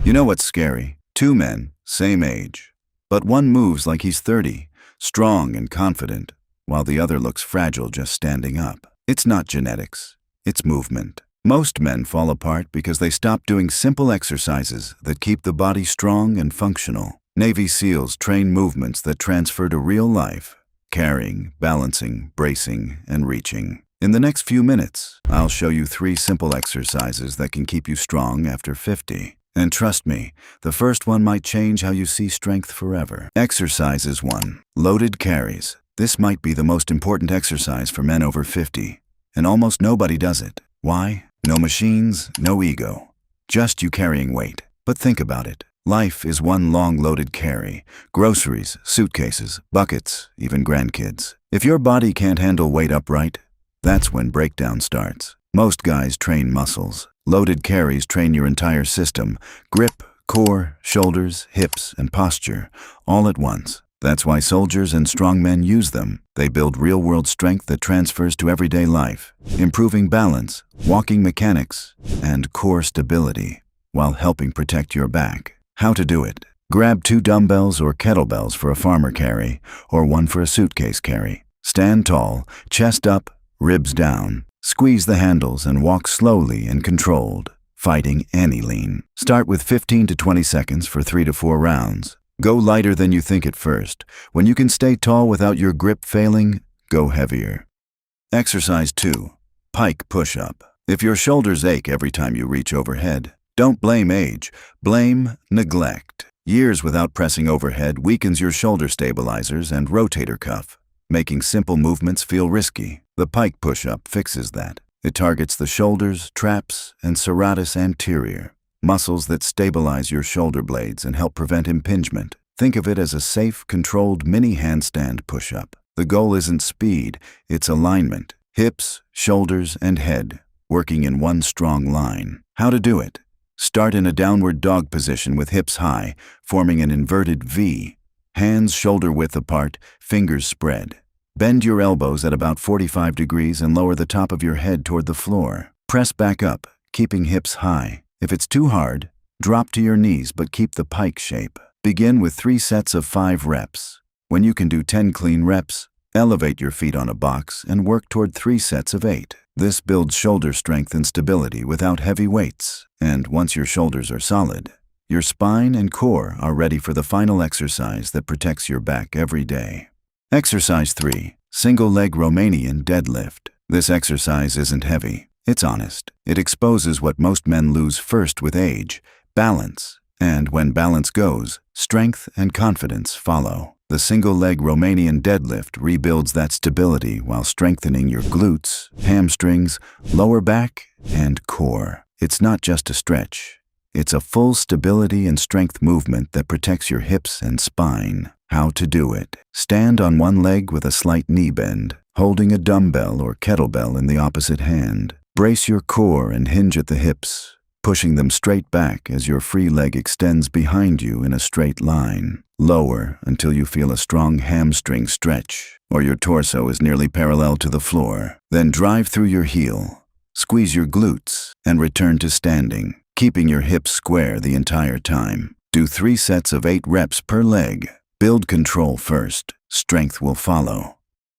You know what's scary? Two men, same age. But one moves like he's 30, strong and confident, while the other looks fragile just standing up. It's not genetics, it's movement. Most men fall apart because they stop doing simple exercises that keep the body strong and functional. Navy SEALs train movements that transfer to real life: carrying, balancing, bracing, and reaching. In the next few minutes, I'll show you 3 simple exercises that can keep you strong after 50. And trust me, the first one might change how you see strength forever. Exercises 1. Loaded carries. This might be the most important exercise for men over 50, and almost nobody does it. Why? No machines, no ego. Just you carrying weight. But think about it. Life is one long loaded carry. Groceries, suitcases, buckets, even grandkids. If your body can't handle weight upright, that's when breakdown starts. Most guys train muscles. Loaded carries train your entire system: grip, core, shoulders, hips, and posture, all at once. That's why soldiers and strong men use them. They build real-world strength that transfers to everyday life, improving balance, walking mechanics, and core stability, while helping protect your back. How to do it? Grab 2 dumbbells or kettlebells for a farmer carry, or 1 for a suitcase carry. Stand tall, chest up, ribs down. Squeeze the handles and walk slowly and controlled, fighting any lean. Start with 15 to 20 seconds for 3 to 4 rounds. Go lighter than you think at first. When you can stay tall without your grip failing, go heavier. Exercise 2. Pike push-up. If your shoulders ache every time you reach overhead, don't blame age, blame neglect. Years without pressing overhead weakens your shoulder stabilizers and rotator cuff, making simple movements feel risky. The pike push-up fixes that. It targets the shoulders, traps, and serratus anterior, muscles that stabilize your shoulder blades and help prevent impingement. Think of it as a safe, controlled mini handstand push-up. The goal isn't speed, it's alignment. Hips, shoulders, and head, working in one strong line. How to do it? Start in a downward dog position with hips high, forming an inverted V. Hands shoulder width apart, fingers spread. Bend your elbows at about 45 degrees and lower the top of your head toward the floor. Press back up, keeping hips high. If it's too hard, drop to your knees but keep the pike shape. Begin with 3 sets of 5 reps. When you can do 10 clean reps, elevate your feet on a box and work toward 3 sets of 8. This builds shoulder strength and stability without heavy weights. And once your shoulders are solid, your spine and core are ready for the final exercise that protects your back every day. Exercise 3. Single leg Romanian deadlift. This exercise isn't heavy. It's honest. It exposes what most men lose first with age: balance. And when balance goes, strength and confidence follow. The single leg Romanian deadlift rebuilds that stability while strengthening your glutes, hamstrings, lower back, and core. It's not just a stretch. It's a full stability and strength movement that protects your hips and spine. How to do it? Stand on one leg with a slight knee bend, holding a dumbbell or kettlebell in the opposite hand. Brace your core and hinge at the hips, pushing them straight back as your free leg extends behind you in a straight line. Lower until you feel a strong hamstring stretch, or your torso is nearly parallel to the floor. Then drive through your heel, squeeze your glutes, and return to standing, keeping your hips square the entire time. Do 3 sets of 8 reps per leg. Build control first, strength will follow.